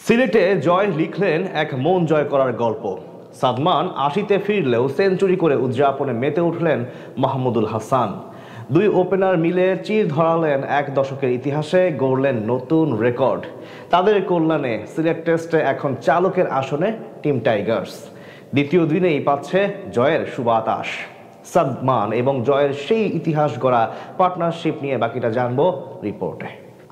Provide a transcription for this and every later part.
সিলেটে জয় লিখলেন এক মন জয় করার গল্প। সাদমান ৮০-তে ফিরলেও সেঞ্চুরি করে উদযাপনে মেতে উঠলেন মাহমুদুল হাসান। দুই ওপেনার মিলে চির ধরালেন এক দশকের ইতিহাসে, গড়লেন নতুন রেকর্ড। তাদের কল্যাণে সিলেট টেস্টে এখন চালকের আসনে টিম টাইগার্স। দ্বিতীয় দিনেই পাচ্ছে জয়ের সুবাতাস। সাদমান এবং জয়ের সেই ইতিহাস গড়া পার্টনারশিপ নিয়ে বাকিটা জানবো রিপোর্টে।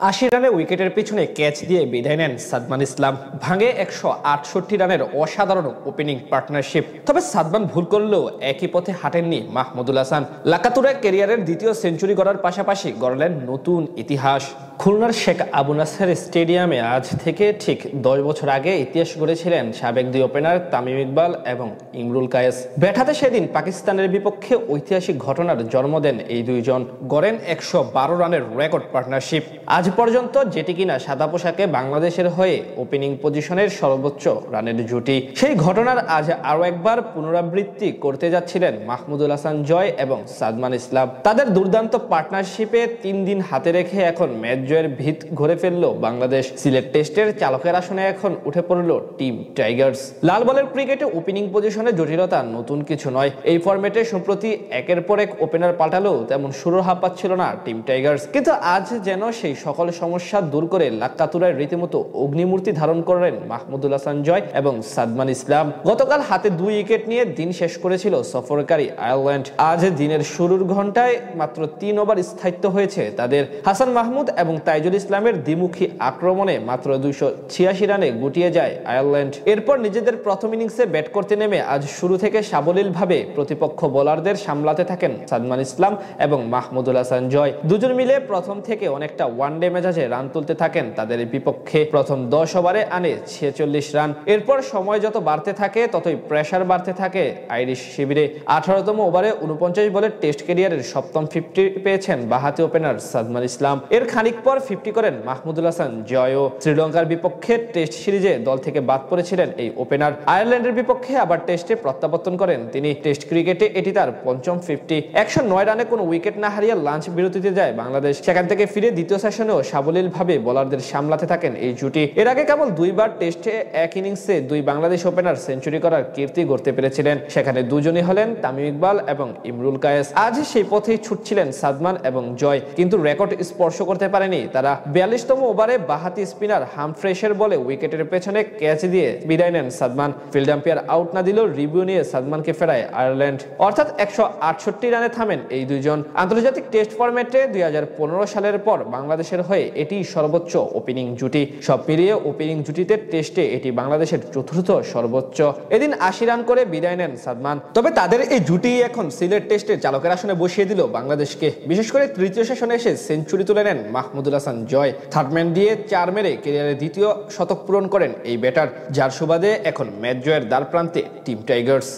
৮০ রানে উইকেটের পিছনে ক্যাচ দিয়ে বিদায় নেন সাদমান ইসলাম। ভাঙে ১৬৮ রানের অসাধারণ ওপেনিং পার্টনারশিপ। তবে সাদমান ভুল করলেও একই পথে হাঁটেননি মাহমুদুল হাসান। লাকাতুরায় ক্যারিয়ারের দ্বিতীয় সেঞ্চুরি গড়ার পাশাপাশি গড়লেন নতুন ইতিহাস। খুলনার শেখ আবু নাসের স্টেডিয়ামে আজ থেকে ঠিক ১০ বছর আগে ইতিহাস গড়েছিলেন সাবেক দুই ওপেনার তামিম ইকবাল এবং ইমরুল কায়েস। ব্যাট হাতে সেদিন পাকিস্তানের বিপক্ষে ঐতিহাসিক ঘটনার জন্ম দেন এই দুইজন। গড়েন ১১২ রানের রেকর্ড পার্টনারশিপ। আজ পর্যন্ত যেটি কিনা সাদা পোশাকে বাংলাদেশের হয়ে ওপেনিং পজিশনের সর্বোচ্চ রানের জুটি। সেই ঘটনার আজ আরো একবার পুনরাবৃত্তি করতে যাচ্ছিলেন মাহমুদুল হাসান জয় এবং সাদমান ইসলাম। তাদের দুর্দান্ত পার্টনারশিপে ৩ দিন হাতে রেখে এখন ম্যাচ জয়ের ভিত ঘুরে ফেলল বাংলাদেশ। সিলেট টেস্টের চালকের আসনে এখন উঠে পড়ল টিম টাইগার্স। লাল বলের ক্রিকেটে ওপেনিং পজিশনে জটিলতা নতুন কিছু নয়। এই ফরম্যাটে সম্প্রতি একের পর এক ওপেনার পাল্টালেও তেমন শুরুর হাত পাচ্ছিল না টিম টাইগার্স। কিন্তু আজ যেন সেই সকল সমস্যা দূর করে লাক্কাতুরায় রীতিমতো অগ্নিমূর্তি ধারণ করলেন মাহমুদুল হাসান জয় এবং সাদমান ইসলাম। গতকাল হাতে ২ উইকেট নিয়ে দিন শেষ করেছিল সফরকারী আয়ারল্যান্ড। আজ দিনের শুরুর ঘন্টায় মাত্র ৩ ওভার স্থায়িত্ব হয়েছে তাদের। হাসান মাহমুদ এবং তাইজুল ইসলামের দ্বিমুখী আক্রমণে মাত্র ২৮৬ রানে গুটিয়ে যায় আয়ারল্যান্ড। এরপর নিজেদের প্রথম ইনিংসে ব্যাট করতে নেমে আজ শুরু থেকে সাবলীলভাবে প্রতিপক্ষ বোলারদের সামলাতে থাকেন সাদমান ইসলাম এবং মাহমুদুল হাসান জয়। দুজন মিলে প্রথম থেকে অনেকটা ওয়ানডে মেজাজে রান তুলতে থাকেন তাদের বিপক্ষে। প্রথম ১০ ওভারে আনে ৪৬ রান। এরপর সময় যত বাড়তে থাকে ততই প্রেসার বাড়তে থাকে আইরিশ শিবিরে। ১৮তম ওভারে ৪৯ বলের টেস্ট ক্যারিয়ারের সপ্তম 50 পেয়েছেন বাঁহাতি ওপেনার সাদমান ইসলাম। এর খানিক পর 50 করেন মাহমুদুল হাসান জয়ও। শ্রীলঙ্কার বিপক্ষে টেস্ট সিরিজে দল থেকে বাদ পড়েছিলেন এই ওপেনার। আয়ারল্যান্ডের বিপক্ষে আবার টেস্টে প্রত্যাবর্তন করেন তিনি। টেস্ট ক্রিকেটে এটি তার পঞ্চম 50। ১০৯ রানে কোনো উইকেট না হারিয়ে লাঞ্চ বিরতিতে যায় বাংলাদেশ। সেখান থেকে ফিরে দ্বিতীয় সেশনেও সাবলীলভাবে বোলারদের সামলাতে থাকেন এই জুটি। এর আগে কেবল ২ বার টেস্টে এক ইনিংসে ২ বাংলাদেশ ওপেনার সেঞ্চুরি করার কীর্তি গড়তে পেরেছিলেন। সেখানে দুজনই হলেন তামিম ইকবাল এবং ইমরুল কায়েস। আজ সেই পথেই ছুটছিলেন সাদমান এবং জয়, কিন্তু রেকর্ড স্পর্শ করতে পারেনি তারা। ৪২তম ওভারে বাঁহাতি স্পিনার হামফ্রেশের বলে উইকেটের পেছনে ক্যাচ দিয়ে বিদায় নেন সাদমান। ফিল্ড আম্পায়ার আউট না দিলেও রিভিউ নিয়ে সাদমানকে ফেরায় আয়ারল্যান্ড। অর্থাৎ ১৬৮ রানে থামেন এই দুইজন। আন্তর্জাতিক টেস্ট ফরম্যাটে ২০১৫ সালের পর বাংলাদেশের হয়ে এটি সর্বোচ্চ ওপেনিং জুটি। সব মিলিয়ে ওপেনিং জুটিতে টেস্টে এটি বাংলাদেশের চতুর্থ সর্বোচ্চ। এদিন ৮০ রান করে বিদায় নেন সাদমান। তবে তাদের এই জুটি এখন সিলেট টেস্টের চালকের আসনে বসিয়ে দিল বাংলাদেশকে। বিশেষ করে তৃতীয় সেশনে এসে সেঞ্চুরি তুলে নেন মাহমুদুল হাসান জয়। থার্ডম্যান দিয়ে ৪ মেরে ক্যারিয়ারের দ্বিতীয় শতক পূরণ করেন এই ব্যাটার, যার সুবাদে এখন ম্যাচ জয়ের দ্বার প্রান্তে টিম টাইগার্স।